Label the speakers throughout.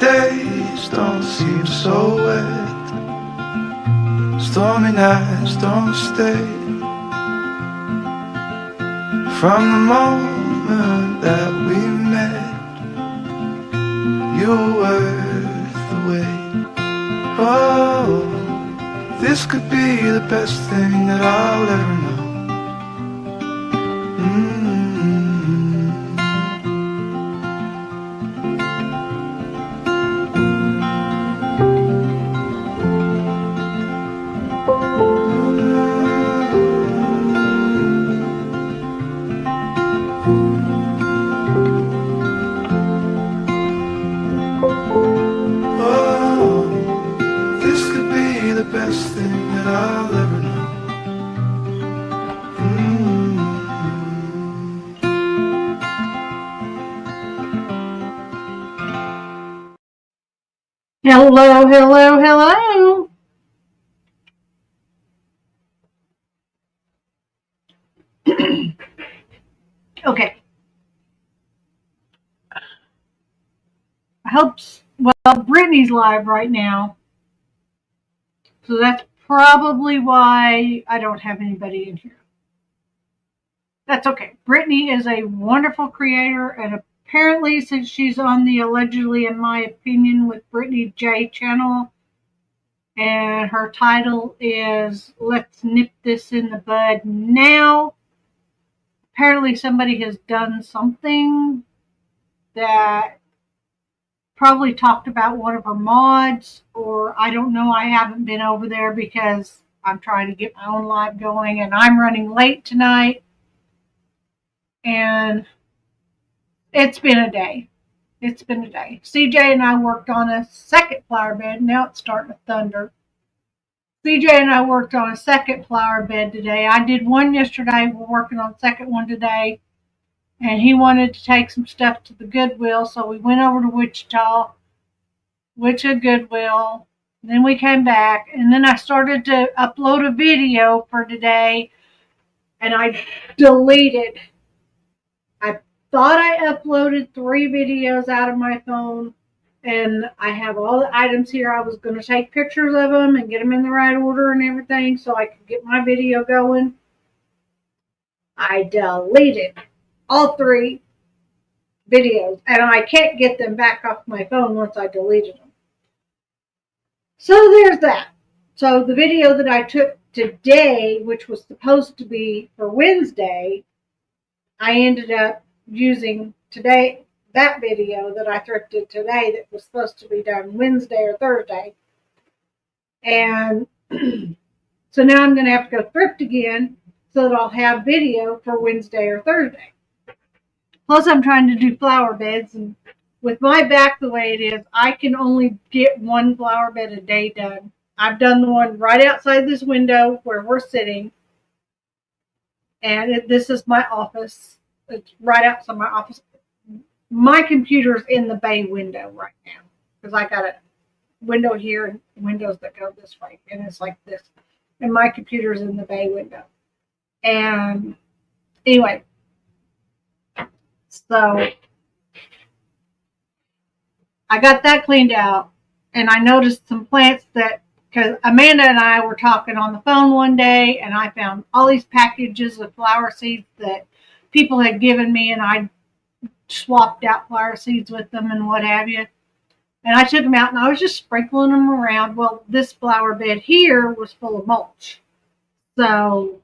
Speaker 1: days don't seem so wet. Stormy nights don't stay. From the moment that we met, you were worth the wait. Oh, this could be the best thing that I'll ever know. Best thing that I'll ever know.
Speaker 2: Hello, hello, hello. Okay. I hope, Brittany's live right now. So that's probably why I don't have anybody in here. That's okay. Brittany is a wonderful creator, and apparently, since she's on the Allegedly, in my opinion, with Brittany J channel, and her title is Let's Nip This in the Bud Now. Apparently, somebody has done something that probably talked about one of her mods, or I don't know. I haven't been over there because I'm trying to get my own live going, and I'm running late tonight. And it's been a day. It's been a day. CJ and I worked on a second flower bed. Now it's starting to thunder. CJ and I worked on a second flower bed today. I did one yesterday. We're working on the second one today. And he wanted to take some stuff to the Goodwill, so we went over to Wichita, Goodwill. Then we came back, and then I started to upload a video for today, and I deleted. I thought I uploaded 3 videos out of my phone, and I have all the items here. I was going to take pictures of them and get them in the right order and everything so I could get my video going. I deleted all 3 videos, and I can't get them back off my phone once I deleted them. So there's that. So the video that I took today, which was supposed to be for Wednesday, I ended up using today, that video that I thrifted today that was supposed to be done Wednesday or Thursday. And so now I'm going to have to go thrift again so that I'll have video for Wednesday or Thursday. Plus, I'm trying to do flower beds, and with my back the way it is, I can only get 1 flower bed a day done. I've done the one right outside this window where we're sitting, and this is my office. It's right outside my office. My computer's in the bay window right now because I got a window here and windows that go this way, and it's like this. And my computer's in the bay window. And anyway, so I got that cleaned out, and I noticed some plants that, because Amanda and I were talking on the phone one day, and I found all these packages of flower seeds that people had given me, and I swapped out flower seeds with them and what have you. And I took them out, and I was just sprinkling them around. Well, this flower bed here was full of mulch. So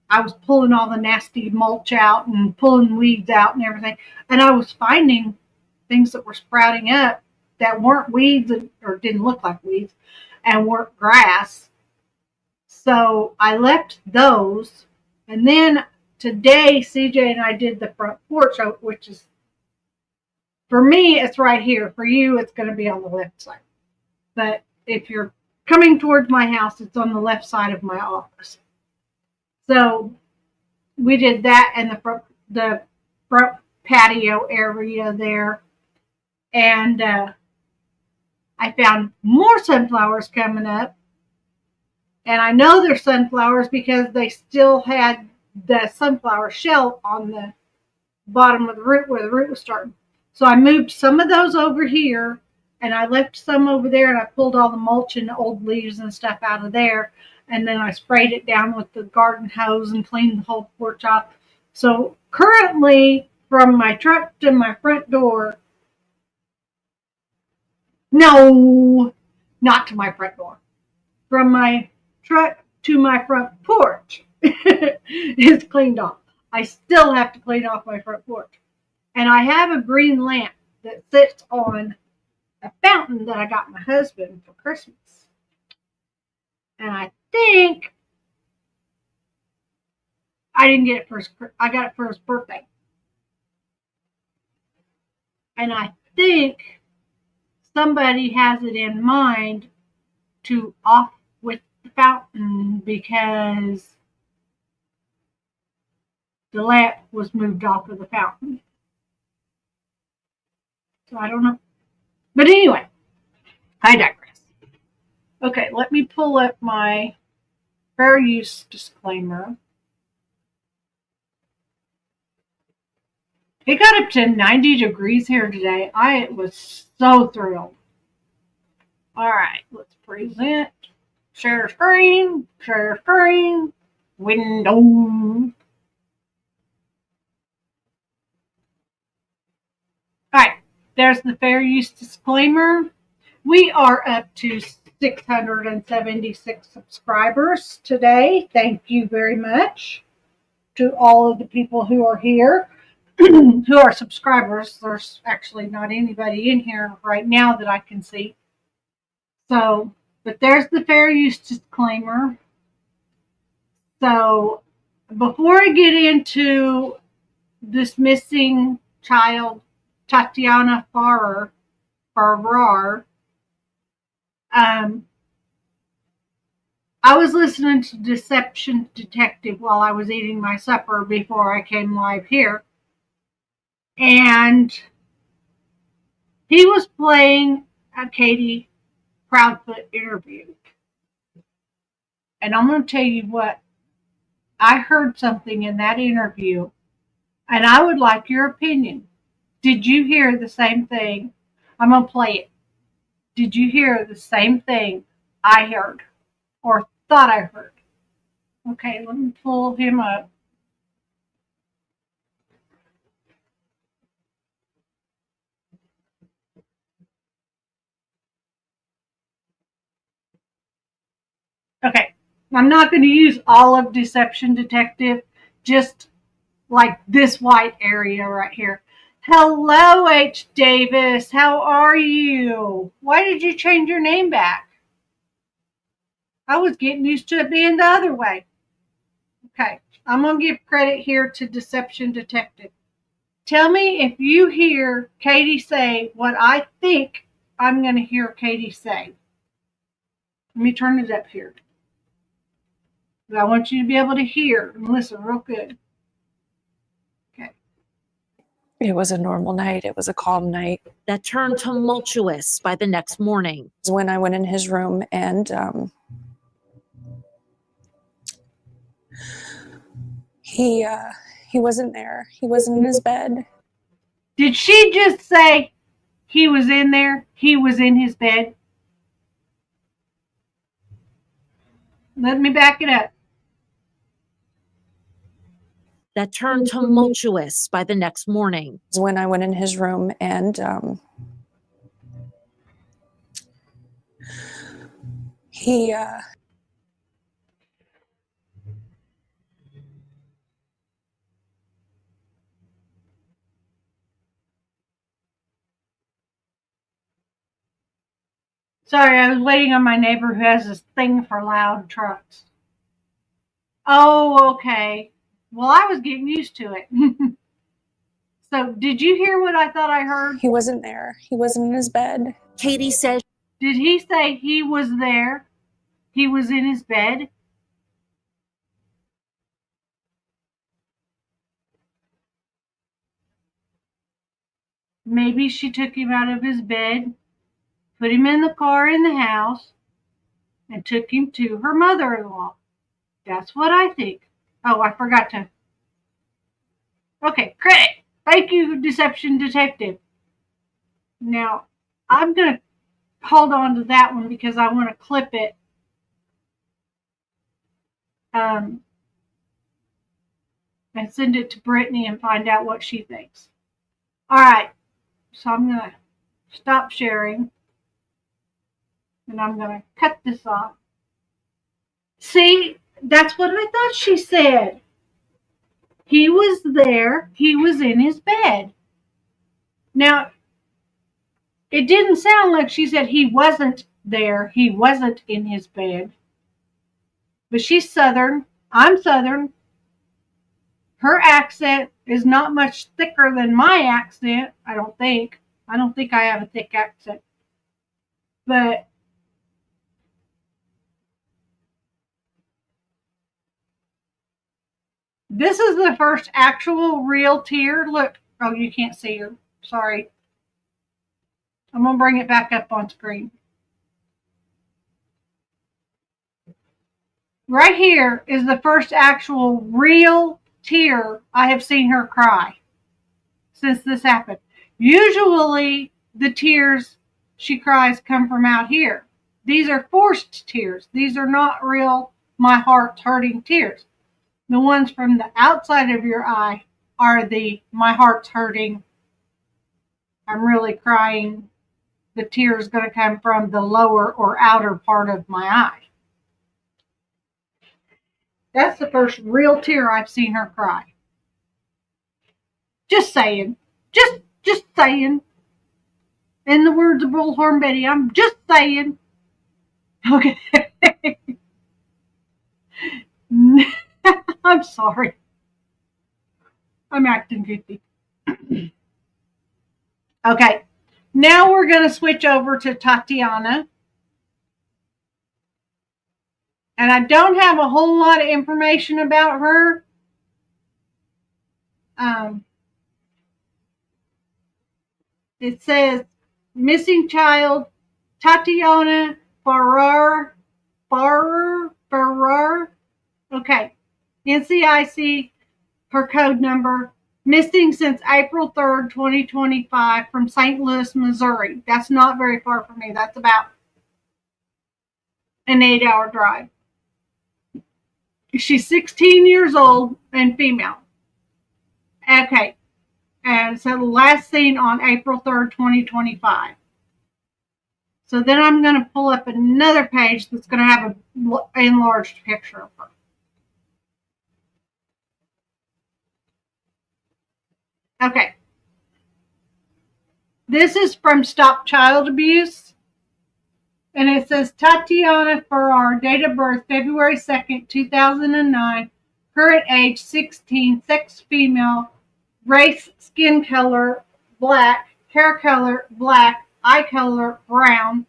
Speaker 2: I was pulling all the nasty mulch out and pulling weeds out and everything. And I was finding things that were sprouting up that weren't weeds or didn't look like weeds and weren't grass. So I left those. And then today, CJ and I did the front porch, which is, for me, it's right here. For you, it's going to be on the left side. But if you're coming towards my house, it's on the left side of my office. So we did that in the front patio area there. And I found more sunflowers coming up. And I know they're sunflowers because they still had the sunflower shell on the bottom of the root where the root was starting. So I moved some of those over here, and I left some over there, and I pulled all the mulch and old leaves and stuff out of there, and then I sprayed it down with the garden hose and cleaned the whole porch off. So currently, from my truck to my front door, no, not to my front door, from my truck to my front porch is cleaned off. I still have to clean off my front porch. And I have a green lamp that sits on a fountain that I got my husband for Christmas. And I think I didn't get it for his, I got it for his birthday. And I think somebody has it in mind to off with the fountain because the lamp was moved off of the fountain. So I don't know. But anyway, I digress. Okay, let me pull up my fair use disclaimer. It got up to 90 degrees here today. I was so thrilled. All right, let's present. Share screen, window. All right, there's the fair use disclaimer. We are up to 676 subscribers today. Thank you very much to all of the people who are here, who are subscribers. There's actually not anybody in here right now that I can see. So, but there's the fair use disclaimer. So, before I get into this missing child, Tatiana Farrar, I was listening to Deception Detective while I was eating my supper before I came live here. And he was playing a Katie Proudfoot interview. And I'm going to tell you what, I heard something in that interview, and I would like your opinion. Did you hear the same thing? I'm going to play it. Did you hear the same thing I heard or thought I heard? Okay, let me pull him up. Okay, I'm not going to use all of Deception Detective, just like this white area right here. Hello, H. Davis. How are you? Why did you change your name back? I was getting used to it being the other way. Okay, I'm going to give credit here to Deception Detective. Tell me if you hear Katie say what I think I'm going to hear Katie say. Let me turn it up here. I want you to be able to hear and listen real good. Okay.
Speaker 3: It was a normal night. It was a calm night.
Speaker 4: That turned tumultuous by the next morning.
Speaker 3: When I went in his room and he wasn't there. He wasn't in his bed.
Speaker 2: Did she just say he was in there? He was in his bed? Let me back it up.
Speaker 4: That turned tumultuous by the next morning.
Speaker 3: When I went in his room and he
Speaker 2: Sorry, I was waiting on my neighbor who has this thing for loud trucks. Oh, okay. Well, I was getting used to it. So, did you hear what I thought I heard?
Speaker 3: He wasn't there. He wasn't in his bed.
Speaker 4: Katie said,
Speaker 2: Did he say he was there? He was in his bed? Maybe she took him out of his bed, put him in the car in the house, and took him to her mother-in-law. That's what I think. Oh, I forgot to. Okay, credit. Thank you, Deception Detective. Now, I'm going to hold on to that one because I want to clip it. And send it to Brittany and find out what she thinks. All right. So I'm going to stop sharing. And I'm going to cut this off. See, that's what I thought she said. He was there. He was in his bed. Now, it didn't sound like she said he wasn't there. He wasn't in his bed. But she's Southern. I'm Southern. Her accent is not much thicker than my accent, I don't think. I don't think I have a thick accent. But this is the first actual real tear. Look. Oh, you can't see her. Sorry. I'm going to bring it back up on screen. Right here is the first actual real tear I have seen her cry since this happened. Usually the tears she cries come from out here. These are forced tears. These are not real, my heart's hurting tears. The ones from the outside of your eye are the my heart's hurting, I'm really crying. The tear is going to come from the lower or outer part of my eye. That's the first real tear I've seen her cry. Just saying. Just saying. In the words of Bullhorn Betty, I'm just saying. Okay. I'm sorry. I'm acting goofy. Okay. Now we're going to switch over to Tatiana. And I don't have a whole lot of information about her. It says, missing child, Tatiana Farrar. Okay. NCIC, her code number, missing since April 3rd, 2025 from St. Louis, Missouri. That's not very far from me. That's about an 8-hour drive. She's 16 years old and female. Okay. And so the last seen on April 3rd, 2025. So then I'm going to pull up another page that's going to have an enlarged picture of her. Okay. This is from Stop Child Abuse. And it says Tatiana Farrar, date of birth February 2nd, 2009, current age 16, sex female, race, skin color, black, hair color, black, eye color, brown,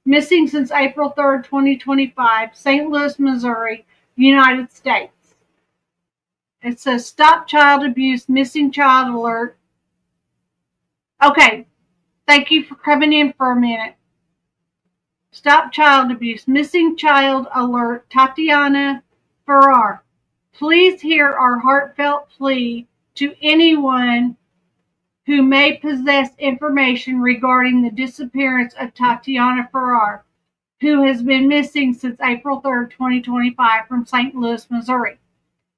Speaker 2: missing since April 3rd, 2025, St. Louis, Missouri, United States. It says Stop Child Abuse, missing child alert. Okay, thank you for coming in for a minute. Stop Child Abuse, missing child alert, Tatiana Farrar. Please hear our heartfelt plea to anyone who may possess information regarding the disappearance of Tatiana Farrar, who has been missing since April 3rd, 2025 from St. Louis, Missouri.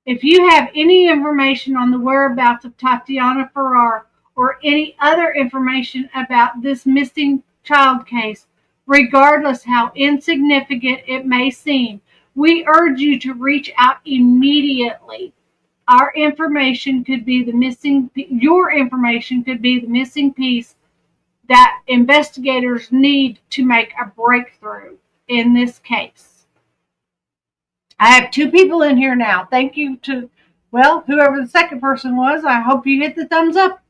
Speaker 2: If you have any information on the whereabouts of Tatiana Farrar or any other information about this missing child case, regardless how insignificant it may seem, we urge you to reach out immediately. Your information could be the missing piece that investigators need to make a breakthrough in this case. I have 2 people in here now. Thank you to, whoever the second person was. I hope you hit the thumbs up.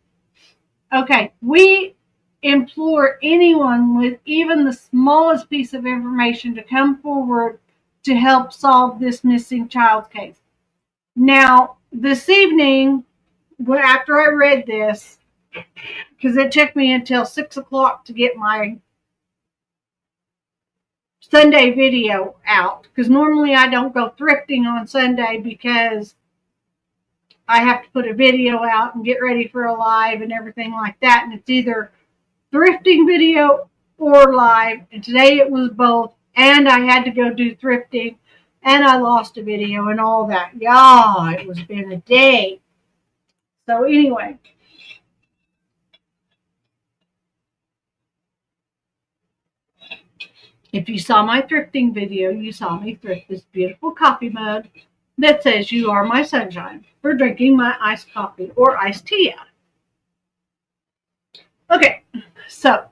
Speaker 2: Okay, we implore anyone with even the smallest piece of information to come forward to help solve this missing child case. Now, this evening, after I read this, because it took me until 6 o'clock to get my Sunday video out, because normally I don't go thrifting on Sunday because I have to put a video out and get ready for a live and everything like that, and it's either thrifting video or live, and today it was both, and I had to go do thrifting, and I lost a video and all that. Yeah, it was been a day. So anyway, if you saw my thrifting video, you saw me thrift this beautiful coffee mug that says "You are my sunshine" for drinking my iced coffee or iced tea out. Okay, so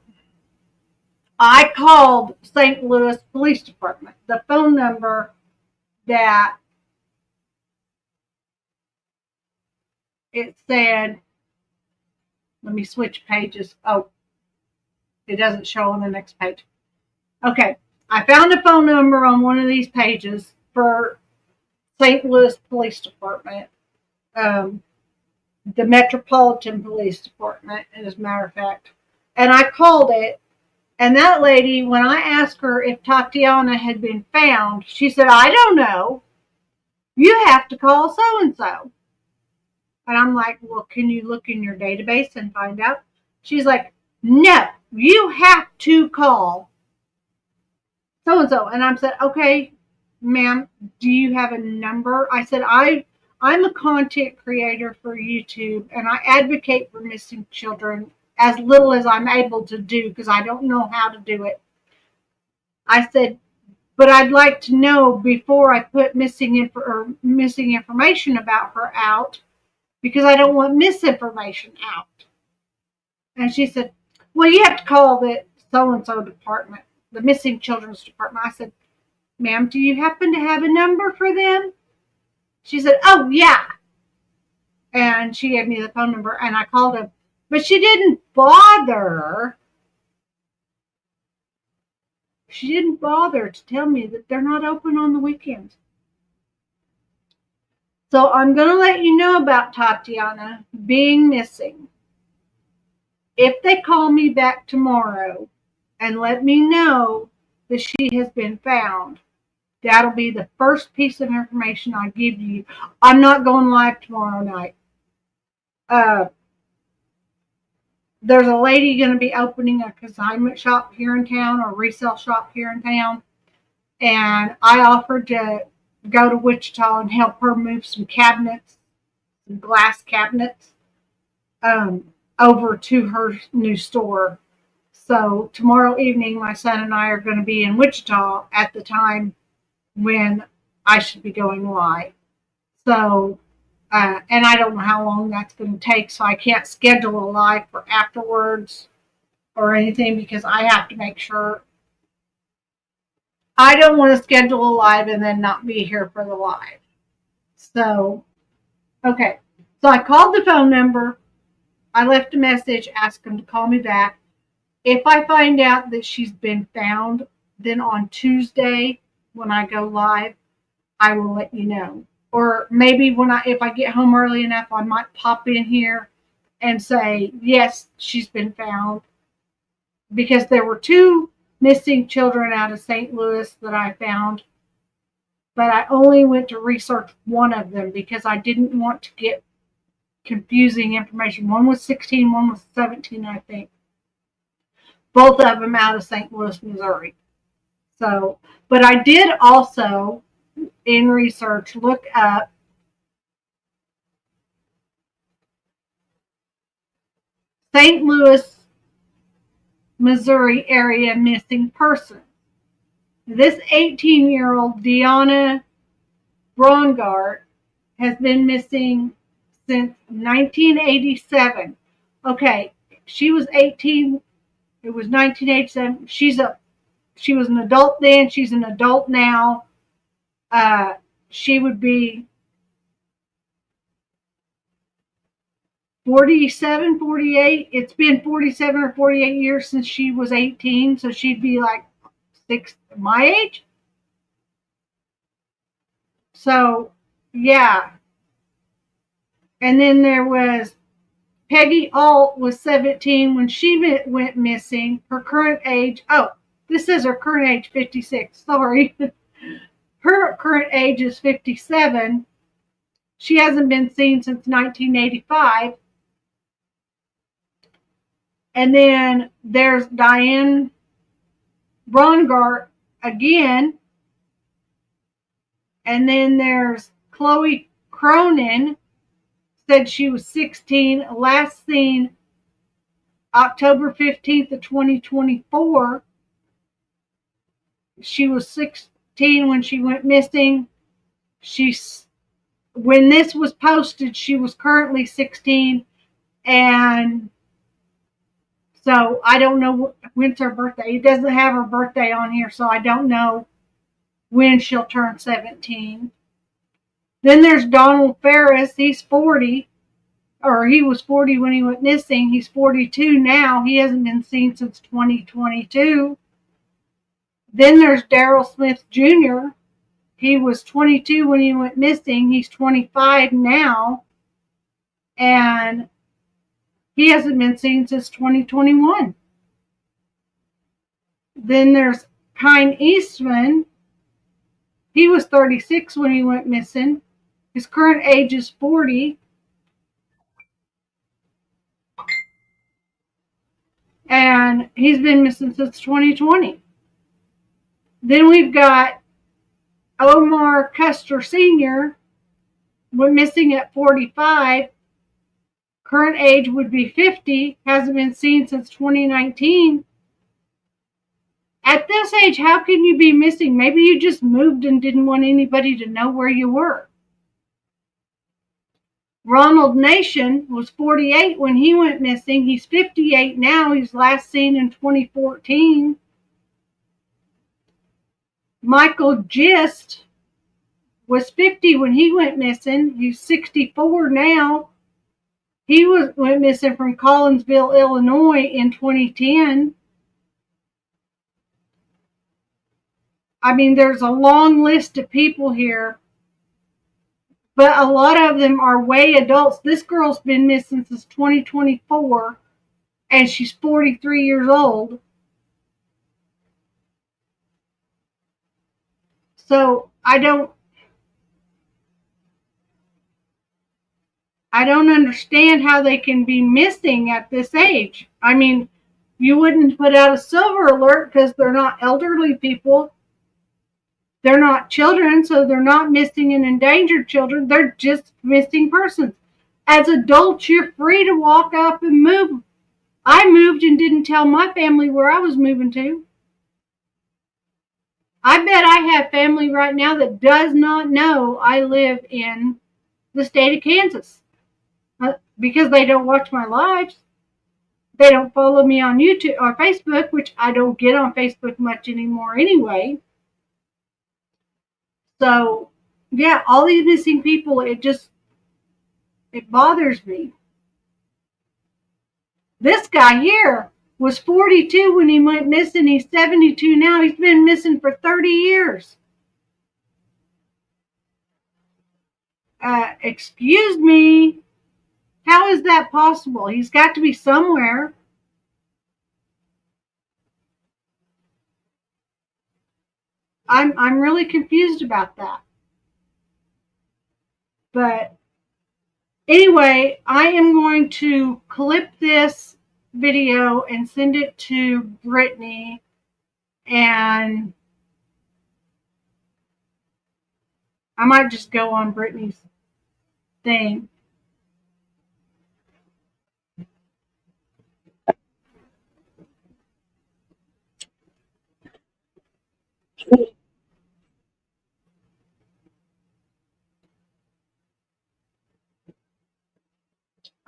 Speaker 2: I called St. Louis Police Department. The phone number that it said, let me switch pages. Oh, it doesn't show on the next page. Okay, I found a phone number on one of these pages for St. Louis Police Department, the Metropolitan Police Department, as a matter of fact. And I called it, and that lady, when I asked her if Tatiana had been found, she said, "I don't know. You have to call so-and-so." And I'm like, "Well, can you look in your database and find out?" She's like, "No, you have to call so-and-so." And I said, "Okay, ma'am, do you have a number?" I said, I'm a content creator for YouTube, and I advocate for missing children as little as I'm able to do because I don't know how to do it. I said, "But I'd like to know before I put missing information about her out because I don't want misinformation out." And she said, "Well, you have to call the so-and-so department, the missing children's department." I said, "Ma'am, do you happen to have a number for them?" She said, "Oh, yeah." And she gave me the phone number, and I called them. But she didn't bother. She didn't bother to tell me that they're not open on the weekends. So I'm going to let you know about Tatiana being missing. If they call me back tomorrow and let me know that she has been found, that'll be the first piece of information I give you. I'm not going live tomorrow night. There's a lady going to be opening a consignment shop here in town, or resale shop here in town. And I offered to go to Wichita and help her move some cabinets, some glass cabinets, over to her new store. So tomorrow evening, my son and I are going to be in Wichita at the time when I should be going live. So, and I don't know how long that's going to take, so I can't schedule a live for afterwards or anything because I have to make sure. I don't want to schedule a live and then not be here for the live. So, okay. So I called the phone number. I left a message, asked them to call me back. If I find out that she's been found, then on Tuesday when I go live, I will let you know. Or maybe if I get home early enough, I might pop in here and say, yes, she's been found. Because there were 2 missing children out of St. Louis that I found. But I only went to research one of them because I didn't want to get confusing information. One was 16, one was 17, I think. Both of them out of St. Louis, Missouri. So, but I did also, in research, look up St. Louis, Missouri area missing person. This 18-year-old Deanna Brongart has been missing since 1987. Okay, she was 18. It was 1987. She was an adult then. She's an adult now. She would be 47, 48. It's been 47 or 48 years since she was 18, so she'd be like my age. So, yeah. And then there was Peggy Alt was 17 when she went missing. Her current age, this says her current age 56. Sorry. Her current age is 57. She hasn't been seen since 1985. And then there's Diane Brongart again. And then there's Chloe Cronin, said she was 16, last seen October 15th of 2024. She was 16 when she went missing. When this was posted, she was currently 16, and so I don't know when's her birthday. It doesn't have her birthday on here, so I don't know when she'll turn 17. Then there's Donald Ferris. He's 40, or he was 40 when he went missing. He's 42 now. He hasn't been seen since 2022. Then there's Daryl Smith Jr. He was 22 when he went missing. He's 25 now. And he hasn't been seen since 2021. Then there's Kine Eastman. He was 36 when he went missing. His current age is 40. And he's been missing since 2020. Then we've got Omar Custer Sr. went missing at 45. Current age would be 50. Hasn't been seen since 2019. At this age, how can you be missing? Maybe you just moved and didn't want anybody to know where you were. Ronald Nation was 48 when he went missing. He's 58 now. He's last seen in 2014. Michael Gist was 50 when he went missing. He's 64 now. He went missing from Collinsville, Illinois in 2010. I mean, there's a long list of people here, but a lot of them are way adults. This girl's been missing since 2024, and she's 43 years old. So I don't understand how they can be missing at this age. I mean, you wouldn't put out a silver alert because they're not elderly people. They're not children, so they're not missing and endangered children. They're just missing persons. As adults, you're free to walk up and move. I moved and didn't tell my family where I was moving to. I bet I have family right now that does not know I live in the state of Kansas because they don't watch my lives. They don't follow me on YouTube or Facebook, which I don't get on Facebook much anymore anyway. So, yeah, all these missing people, it bothers me. This guy here was 42 when he went missing. He's 72 now. He's been missing for 30 years. Excuse me. How is that possible? He's got to be somewhere. I'm really confused about that. But anyway, I am going to clip this video and send it to Brittany, and I might just go on Brittany's thing.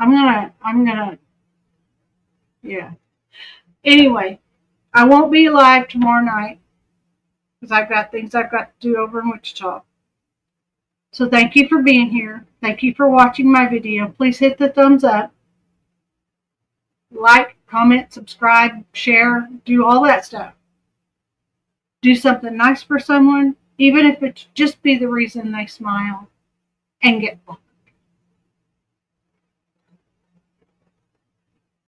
Speaker 2: I'm gonna, yeah. Anyway, I won't be live tomorrow night because I've got things I've got to do over in Wichita. So thank you for being here. Thank you for watching my video. Please hit the thumbs up. Like, comment, subscribe, share, do all that stuff. Do something nice for someone, even if it just be the reason they smile and get